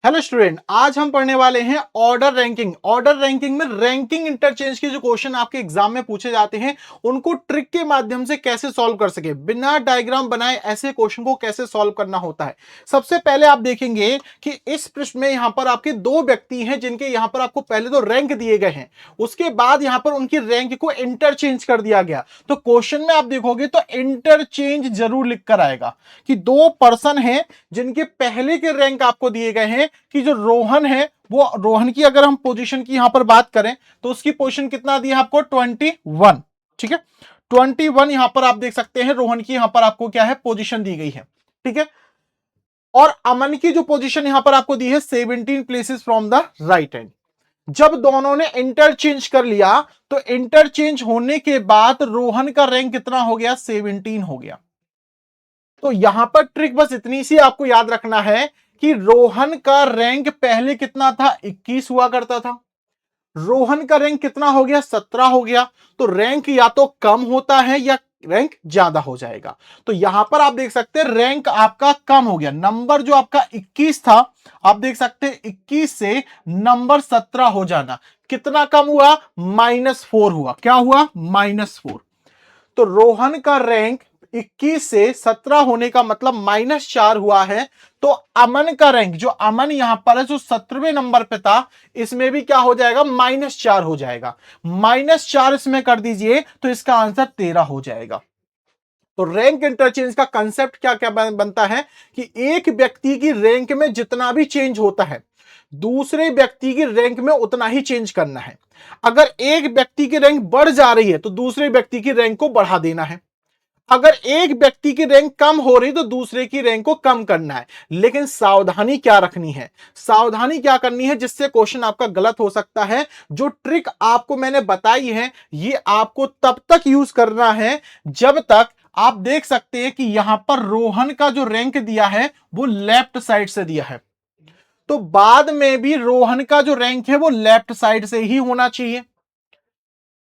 Hello student, आज हम पढ़ने वाले हैं ऑर्डर रैंकिंग। ऑर्डर रैंकिंग में रैंकिंग इंटरचेंज के जो क्वेश्चन आपके एग्जाम में पूछे जाते हैं उनको ट्रिक के माध्यम से कैसे सॉल्व कर सके, बिना डायग्राम बनाए ऐसे क्वेश्चन को कैसे सॉल्व करना होता है। सबसे पहले आप देखेंगे कि इस प्रश्न में यहां पर आपके दो व्यक्ति हैं जिनके यहां पर आपको पहले तो रैंक दिए गए हैं, उसके बाद यहां पर उनकी रैंक को इंटरचेंज कर दिया गया। तो क्वेश्चन में आप देखोगे तो इंटरचेंज जरूर लिख कर आएगा कि दो पर्सन हैं जिनके पहले के रैंक आपको दिए गए हैं कि जो रोहन है वो रोहन की अगर हम पोजीशन की यहां पर बात करें तो उसकी पोजीशन कितना दिया आपको 21। ठीक है, 21 यहां पर आप देख सकते हैं रोहन की यहां पर आपको क्या है पोजीशन दी गई है। ठीक है, और अमन की जो पोजीशन यहां पर आपको दी है 17 places from the right hand. जब दोनों ने इंटरचेंज कर लिया तो इंटरचेंज होने के बाद रोहन का रैंक कितना हो गया, 17 हो गया। तो यहां पर ट्रिक बस इतनी सी आपको याद रखना है कि रोहन का रैंक पहले कितना था, 21 हुआ करता था। रोहन का रैंक कितना हो गया, 17 हो गया। तो रैंक या तो कम होता है या रैंक ज्यादा हो जाएगा। तो यहां पर आप देख सकते हैं रैंक आपका कम हो गया। नंबर जो आपका 21 था, आप देख सकते हैं 21 से नंबर 17 हो जाना कितना कम हुआ, -4 हुआ। क्या हुआ, -4। तो रोहन का रैंक 21 से 17 होने का मतलब -4 हुआ है। तो अमन का रैंक, जो अमन यहां पर है जो 17वें नंबर पे था, इसमें भी क्या हो जाएगा, -4 हो जाएगा। -4 इसमें कर दीजिए तो इसका आंसर 13 हो जाएगा। तो रैंक इंटरचेंज का कंसेप्ट क्या क्या बनता है कि एक व्यक्ति की रैंक में जितना भी चेंज होता है दूसरे व्यक्ति की रैंक में उतना ही चेंज करना है। अगर एक व्यक्ति की रैंक बढ़ जा रही है तो दूसरे व्यक्ति की रैंक को बढ़ा देना है। अगर एक व्यक्ति की रैंक कम हो रही तो दूसरे की रैंक को कम करना है। लेकिन सावधानी क्या रखनी है, सावधानी क्या करनी है जिससे क्वेश्चन आपका गलत हो सकता है। जो ट्रिक आपको मैंने बताई है ये आपको तब तक यूज करना है जब तक आप देख सकते हैं कि यहां पर रोहन का जो रैंक दिया है वो लेफ्ट साइड से दिया है, तो बाद में भी रोहन का जो रैंक है वो लेफ्ट साइड से ही होना चाहिए।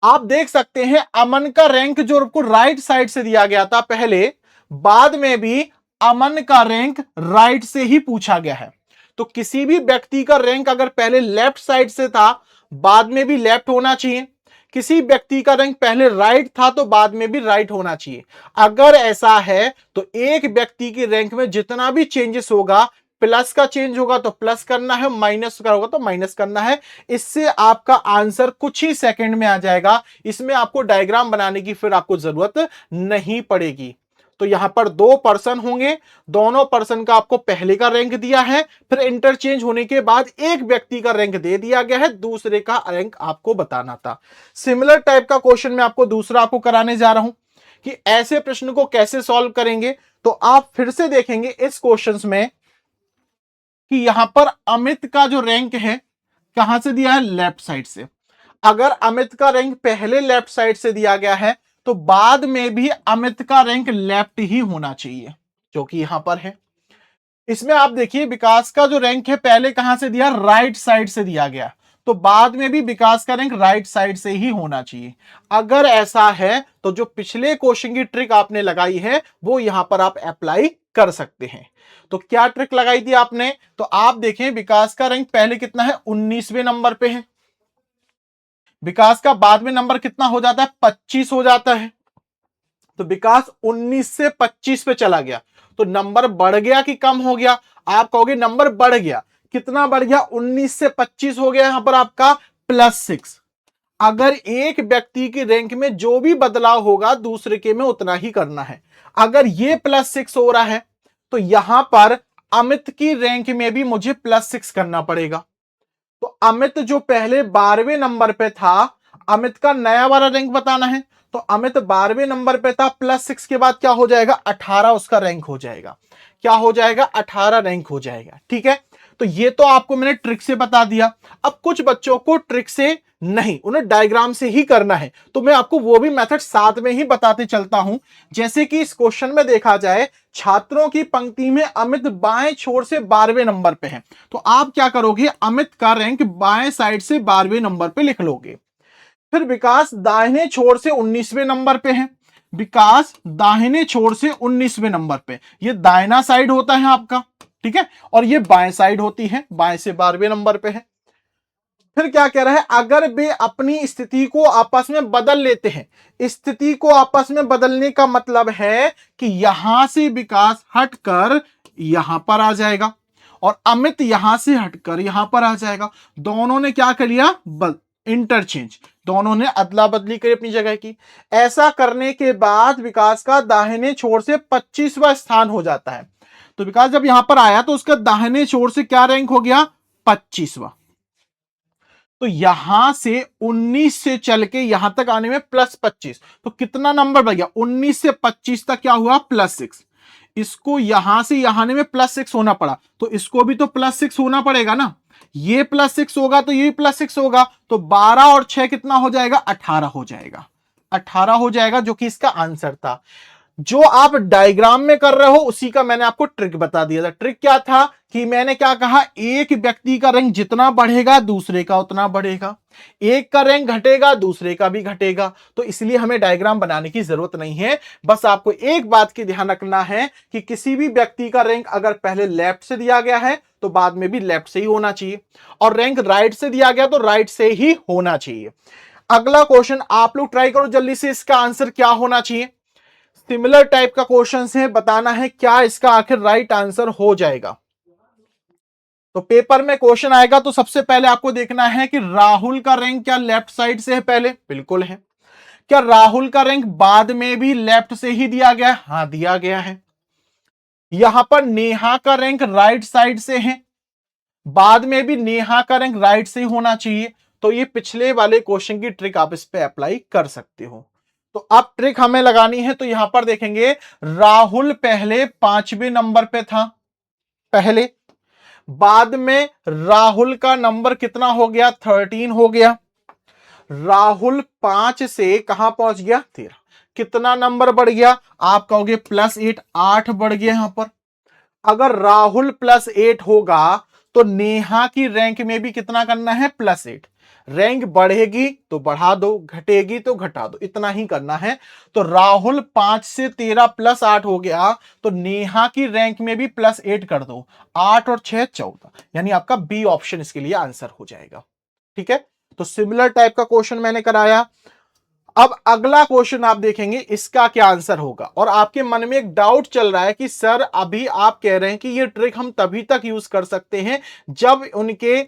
आप देख सकते हैं अमन का रैंक जो आपको राइट साइड से दिया गया था पहले, बाद में भी अमन का रैंक राइट से ही पूछा गया है। तो किसी भी व्यक्ति का रैंक अगर पहले लेफ्ट साइड से था बाद में भी लेफ्ट होना चाहिए, किसी व्यक्ति का रैंक पहले राइट था तो बाद में भी राइट होना चाहिए। अगर ऐसा है तो एक व्यक्ति की रैंक में जितना भी चेंजेस होगा, प्लस का चेंज होगा तो प्लस करना है, माइनस का होगा तो माइनस करना है। इससे आपका आंसर कुछ ही सेकंड में आ जाएगा। इसमें आपको डायग्राम बनाने की फिर आपको जरूरत नहीं पड़ेगी। तो यहां पर दो पर्सन होंगे, दोनों पर्सन का आपको पहले का रैंक दिया है, फिर इंटरचेंज होने के बाद एक व्यक्ति का रैंक दे दिया गया है, दूसरे का रैंक आपको बताना था। सिमिलर टाइप का क्वेश्चन मैं आपको दूसरा आपको कराने जा रहा हूं कि ऐसे प्रश्न को कैसे सॉल्व करेंगे। तो आप फिर से देखेंगे इस क्वेश्चन में कि यहां पर अमित का जो रैंक है कहां से दिया है, लेफ्ट साइड से। अगर अमित का रैंक पहले लेफ्ट साइड से दिया गया है तो बाद में भी अमित का रैंक लेफ्ट ही होना चाहिए जो कि यहां पर है। इसमें आप देखिए विकास का जो रैंक है पहले कहां से दिया, राइट साइड से दिया गया, तो बाद में भी विकास का रैंक राइट साइड से ही होना चाहिए। अगर ऐसा है तो जो पिछले क्वेश्चन की ट्रिक आपने लगाई है वो यहां पर आप अप्लाई कर सकते हैं। तो क्या ट्रिक लगाई थी आपने, तो आप देखें विकास का रैंक पहले कितना है, 19वें नंबर पे है। विकास का बाद में नंबर कितना हो जाता है, 25 हो जाता है। तो विकास 19 से 25 पे चला गया, तो नंबर बढ़ गया कि कम हो गया, आप कहोगे नंबर बढ़ गया। कितना बढ़ गया, 19 से 25 हो गया, यहां पर आपका +6। अगर एक व्यक्ति की रैंक में जो भी बदलाव होगा दूसरे के में उतना ही करना है। अगर ये +6 हो रहा है तो यहां पर अमित की रैंक में भी मुझे +6 करना पड़ेगा। तो अमित जो पहले 12वें नंबर पे था, अमित का नया वाला रैंक बताना है, तो अमित 12वें नंबर पे था, +6 के बाद क्या हो जाएगा, 18 उसका रैंक हो जाएगा। क्या हो जाएगा, 18 रैंक हो जाएगा। ठीक है, तो ये तो आपको मैंने ट्रिक से बता दिया। अब कुछ बच्चों को ट्रिक से नहीं, उन्हें डायग्राम से ही करना है, तो मैं आपको वो भी मेथड साथ में ही बताते चलता हूं। जैसे कि इस क्वेश्चन में देखा जाए, छात्रों की पंक्ति में अमित बाएं छोर से 12वें नंबर पे है, तो आप क्या करोगे, अमित का रैंक बाएं साइड से 12वें नंबर पे लिख लोगे। फिर विकास दाहिने छोर से 19वें नंबर पे है, विकास दाहिने छोर से 19वें नंबर पे, ये दाहिना साइड होता है आपका। ठीक है, और ये बाएं साइड होती है, बाएं से 12वें नंबर पे है। फिर क्या कह रहा है, अगर वे अपनी स्थिति को आपस में बदल लेते हैं। स्थिति को आपस में बदलने का मतलब है कि यहां से विकास हटकर यहां पर आ जाएगा और अमित यहां से हटकर यहां पर आ जाएगा। दोनों ने क्या कर लिया, इंटरचेंज, दोनों ने अदला बदली करी अपनी जगह की। ऐसा करने के बाद विकास का दाहिने छोर से 25वां स्थान हो जाता है। तो विकास जब यहां पर आया तो उसका दाहिने छोर से क्या रैंक हो गया, 25वां। तो यहां से 19 से चल के यहां तक आने में +25, तो कितना नंबर बढ़ गया, 19 से 25 तक क्या हुआ, +6। इसको यहां से यहां आने में +6 होना पड़ा, तो इसको भी तो +6 होना पड़ेगा ना। ये +6 होगा तो ये +6 होगा, तो 12 और 6 कितना हो जाएगा, 18 हो जाएगा। 18 हो जाएगा, जो कि इसका आंसर था। जो आप डायग्राम में कर रहे हो उसी का मैंने आपको ट्रिक बता दिया था। ट्रिक क्या था कि मैंने क्या कहा, एक व्यक्ति का रैंक जितना बढ़ेगा दूसरे का उतना बढ़ेगा, एक का रैंक घटेगा दूसरे का भी घटेगा। तो इसलिए हमें डायग्राम बनाने की जरूरत नहीं है। बस आपको एक बात की ध्यान रखना है कि किसी भी व्यक्ति का रैंक अगर पहले लेफ्ट से दिया गया है तो बाद में भी लेफ्ट से ही होना चाहिए, और रैंक राइट से दिया गया तो राइट से ही होना चाहिए। अगला क्वेश्चन आप लोग ट्राई करो जल्दी से, इसका आंसर क्या होना चाहिए। सिमिलर टाइप का क्वेश्चन है, बताना है क्या इसका आखिर राइट आंसर हो जाएगा। तो पेपर में क्वेश्चन आएगा तो सबसे पहले आपको देखना है कि राहुल का रैंक क्या लेफ्ट साइड से है, पहले बिल्कुल है। क्या राहुल का रैंक बाद में भी लेफ्ट से ही दिया गया है, हाँ दिया गया है। यहां पर नेहा का रैंक राइट साइड से है, बाद में भी नेहा का रैंक राइट से ही होना चाहिए। तो ये पिछले वाले क्वेश्चन की ट्रिक आप इस पे अप्लाई कर सकते हो। तो अब ट्रिक हमें लगानी है, तो यहां पर देखेंगे राहुल पहले 5वें नंबर पे था पहले, बाद में राहुल का नंबर कितना हो गया, 13 हो गया। राहुल 5 से कहां पहुंच गया, 13। कितना नंबर बढ़ गया, आप कहोगे +8, 8 बढ़ गया यहां पर। अगर राहुल +8 होगा तो नेहा की रैंक में भी कितना करना है, +8। रैंक बढ़ेगी तो बढ़ा दो, घटेगी तो घटा दो, इतना ही करना है। तो राहुल 5 से 13 +8 हो गया, तो नेहा की रैंक में भी +8 कर दो, 8 और 6 14, यानी आपका बी ऑप्शन इसके लिए आंसर हो जाएगा। ठीक है, तो सिमिलर टाइप का क्वेश्चन मैंने कराया। अब अगला क्वेश्चन आप देखेंगे इसका क्या आंसर होगा, और आपके मन में एक डाउट चल रहा है कि सर अभी आप कह रहे हैं कि ये ट्रिक हम तभी तक यूज कर सकते हैं जब उनके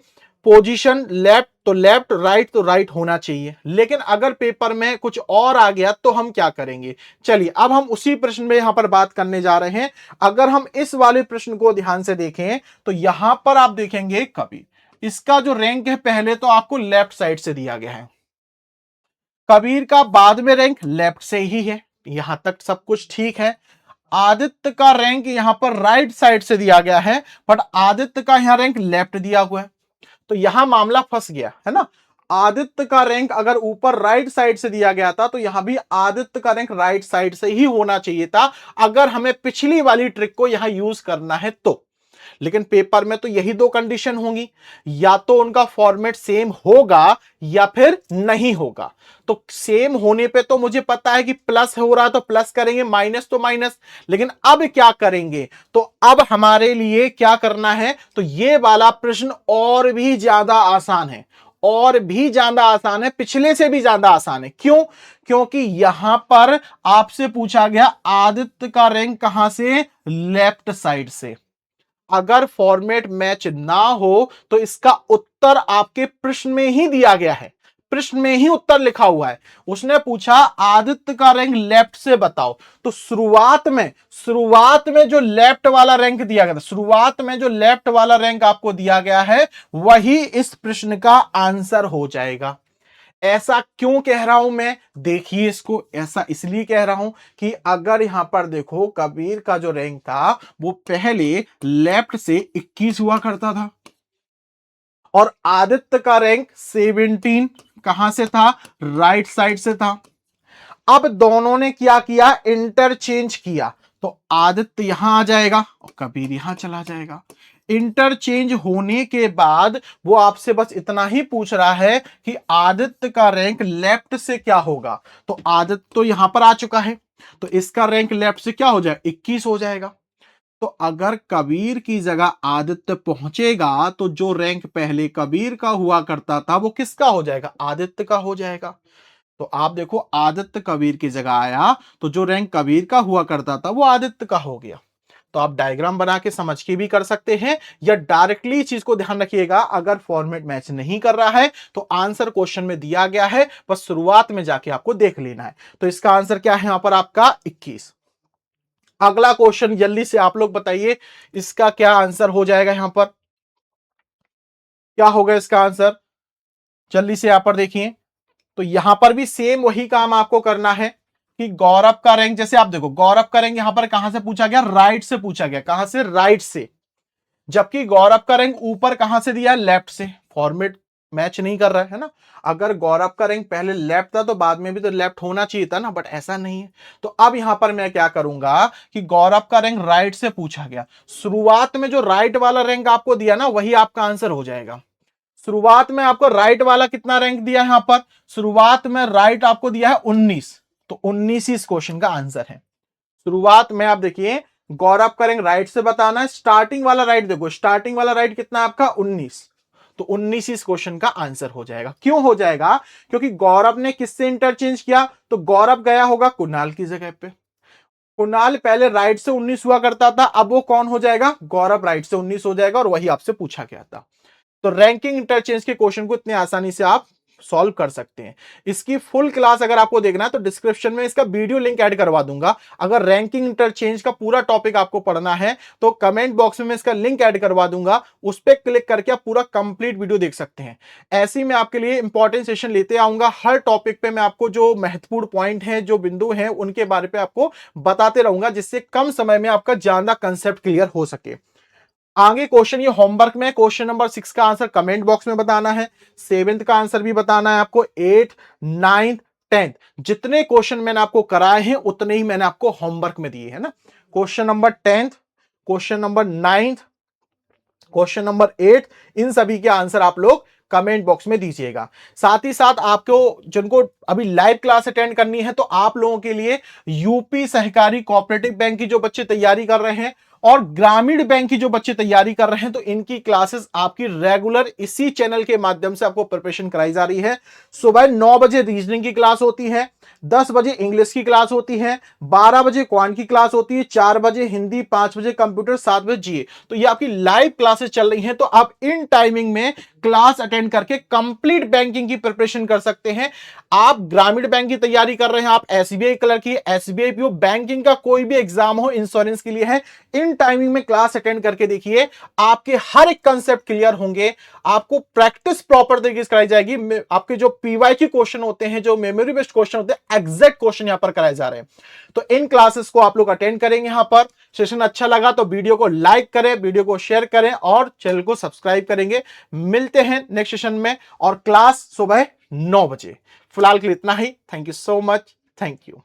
पोजीशन लेफ्ट तो लेफ्ट, राइट तो राइट होना चाहिए, लेकिन अगर पेपर में कुछ और आ गया तो हम क्या करेंगे। चलिए अब हम उसी प्रश्न में यहां पर बात करने जा रहे हैं। अगर हम इस वाले प्रश्न को ध्यान से देखें तो यहां पर आप देखेंगे कभी इसका जो रैंक है पहले तो आपको लेफ्ट साइड से दिया गया है, कबीर का बाद में रैंक लेफ्ट से ही है, यहां तक सब कुछ ठीक है। आदित्य का रैंक यहां पर राइट साइड से दिया गया है, बट आदित्य का यहां रैंक लेफ्ट दिया हुआ है, तो यहां मामला फंस गया है ना। आदित्य का रैंक अगर ऊपर राइट साइड से दिया गया था तो यहां भी आदित्य का रैंक राइट साइड से ही होना चाहिए था, अगर हमें पिछली वाली ट्रिक को यहां यूज करना है तो। लेकिन पेपर में तो यही दो कंडीशन होंगी, या तो उनका फॉर्मेट सेम होगा या फिर नहीं होगा। तो सेम होने पे तो मुझे पता है कि प्लस हो रहा है तो प्लस करेंगे, माइनस तो माइनस। लेकिन अब क्या करेंगे, तो अब हमारे लिए क्या करना है, तो ये वाला प्रश्न और भी ज्यादा आसान है, और भी ज्यादा आसान है, पिछले से भी ज्यादा आसान है। क्यों, क्योंकि यहां पर आपसे पूछा गया आदित्य का रैंक कहां से, लेफ्ट साइड से। अगर फॉर्मेट मैच ना हो तो इसका उत्तर आपके प्रश्न में ही दिया गया है, प्रश्न में ही उत्तर लिखा हुआ है। उसने पूछा आदित्य का रैंक लेफ्ट से बताओ, तो शुरुआत में जो लेफ्ट वाला रैंक दिया गया था, शुरुआत में जो लेफ्ट वाला रैंक आपको दिया गया है वही इस प्रश्न का आंसर हो जाएगा। ऐसा क्यों कह रहा हूं मैं, देखिए इसको, ऐसा इसलिए कह रहा हूं कि अगर यहां पर देखो कबीर का जो रैंक था वो पहले लेफ्ट से 21 हुआ करता था, और आदित्य का रैंक 17 कहां से था, राइट साइड से था। अब दोनों ने क्या किया, इंटरचेंज किया, तो आदित्य यहां आ जाएगा और कबीर यहां चला जाएगा। इंटरचेंज होने के बाद वो आपसे बस इतना ही पूछ रहा है कि आदित्य का रैंक लेफ्ट से क्या होगा, तो आदित्य तो यहां पर आ चुका है, तो इसका रैंक लेफ्ट से क्या हो जाएगा, 21 हो जाएगा। तो अगर कबीर की जगह आदित्य पहुंचेगा तो जो रैंक पहले कबीर का हुआ करता था वो किसका हो जाएगा, आदित्य का हो जाएगा। तो आप देखो आदित्य कबीर की जगह आया तो जो रैंक कबीर का हुआ करता था वो आदित्य का हो गया। तो आप डायग्राम बना के समझ के भी कर सकते हैं या डायरेक्टली चीज को ध्यान रखिएगा, अगर फॉर्मेट मैच नहीं कर रहा है तो आंसर क्वेश्चन में दिया गया है, बस शुरुआत में जाके आपको देख लेना है। तो इसका आंसर क्या है यहां पर आपका 21। अगला क्वेश्चन जल्दी से आप लोग बताइए इसका क्या आंसर हो जाएगा, यहां पर क्या होगा इसका आंसर, जल्दी से यहां पर देखिए। तो यहां पर भी सेम वही काम आपको करना है कि गौरव का रैंक, जैसे आप देखो गौरव का रैंक यहां पर कहां से पूछा गया, राइट से पूछा गया, कहां से, राइट से। जबकि गौरव का रैंक ऊपर कहां से दिया, लेफ्ट से। फॉर्मेट मैच नहीं कर रहा है ना। अगर गौरव का रैंक पहले लेफ्ट था तो बाद में भी तो लेफ्ट होना चाहिए था ना, बट ऐसा नहीं है। तो अब यहां पर मैं क्या करूंगा कि गौरव का रैंक राइट से पूछा गया, शुरुआत में जो राइट वाला रैंक आपको दिया ना वही आपका आंसर हो जाएगा। शुरुआत में आपको राइट वाला कितना रैंक दिया है, यहां पर शुरुआत में राइट आपको दिया है 19, तो 19 ही इस क्वेश्चन का आंसर है। शुरुआत में आप देखिए गौरव का रैंक राइट से बताना है, स्टार्टिंग वाला राइट देखो, स्टार्टिंग वाला राइट कितना आपका 19, तो 19 इस क्वेश्चन का आंसर हो जाएगा। क्यों हो जाएगा, क्योंकि गौरव ने किससे इंटरचेंज किया, तो गौरव गया होगा कुणाल की जगह पे। कुणाल पहले राइट से 19 हुआ करता था, अब वो कौन हो जाएगा, गौरव राइट से 19 हो जाएगा, और वही आपसे पूछा गया था। तो रैंकिंग इंटरचेंज के क्वेश्चन को इतने आसानी से आप सॉल्व कर सकते हैं। इसकी फुल क्लास अगर आपको देखना है तो डिस्क्रिप्शन में इसका वीडियो लिंक ऐड करवा दूंगा। अगर रैंकिंग इंटरचेंज का पूरा टॉपिक आपको पढ़ना है तो कमेंट बॉक्स में मैं इसका लिंक ऐड करवा दूंगा, उस पर क्लिक करके आप पूरा कंप्लीट वीडियो देख सकते हैं। ऐसे ही मैं आपके लिए इंपॉर्टेंट सेशन लेते आऊंगा, हर टॉपिक पे मैं आपको जो महत्वपूर्ण पॉइंट है, जो बिंदु हैं, उनके बारे में आपको बताते रहूंगा, जिससे कम समय में आपका ज्यादा कंसेप्ट क्लियर हो सके। आगे क्वेश्चन ये होमवर्क में, क्वेश्चन नंबर 6 का आंसर कमेंट बॉक्स में बताना है, 7th का आंसर भी बताना है आपको, 8th 9th 10th जितने क्वेश्चन मैंने आपको कराए हैं उतने ही मैंने आपको होमवर्क में दिए है ना। Question number 10th, question number 9th, question number 8, इन सभी के आंसर आप लोग कमेंट बॉक्स में दीजिएगा। साथ ही साथ आपको जिनको अभी लाइव क्लास अटेंड करनी है तो आप लोगों के लिए यूपी सहकारी कोऑपरेटिव बैंक की जो बच्चे तैयारी कर रहे हैं और ग्रामीण बैंक की जो बच्चे तैयारी कर रहे हैं, तो इनकी क्लासेस आपकी रेगुलर इसी चैनल के माध्यम से आपको प्रिपरेशन कराई जा रही है। सुबह 9 बजे रीजनिंग की क्लास होती है, 10 बजे इंग्लिश की क्लास होती है, 12 बजे क्वांट की क्लास होती है, 4 बजे हिंदी, 5 बजे कंप्यूटर, 7 बजे जीए। तो ये आपकी लाइव क्लासेस चल रही हैं, तो आप इन टाइमिंग में क्लास अटेंड करके कंप्लीट बैंकिंग की प्रिपरेशन कर सकते हैं। आप ग्रामीण बैंक की तैयारी कर रहे हैं, आप एसबीआई क्लर्क की, एसबीआई पीओ, बैंकिंग का कोई भी एग्जाम हो, इंश्योरेंस के लिए है, इन टाइमिंग में क्लास अटेंड करके देखिए, आपके हर एक कंसेप्ट क्लियर होंगे। आपको प्रैक्टिस प्रॉपर तरीके से कराई जाएगी। आपके जो पीवाई के क्वेश्चन होते हैं, जो मेमोरी बेस्ड क्वेश्चन होते हैं, एग्जैक्ट क्वेश्चन यहां पर कराए जा रहे हैं। तो इन क्लासेस को आप लोग अटेंड करेंगे। यहां पर सेशन अच्छा लगा तो वीडियो को लाइक करें, वीडियो को शेयर करें और चैनल को सब्सक्राइब करेंगे। मिलते हैं नेक्स्ट सेशन में, और क्लास सुबह 9 बजे। फिलहाल के लिए इतना ही। Thank you so much. Thank you.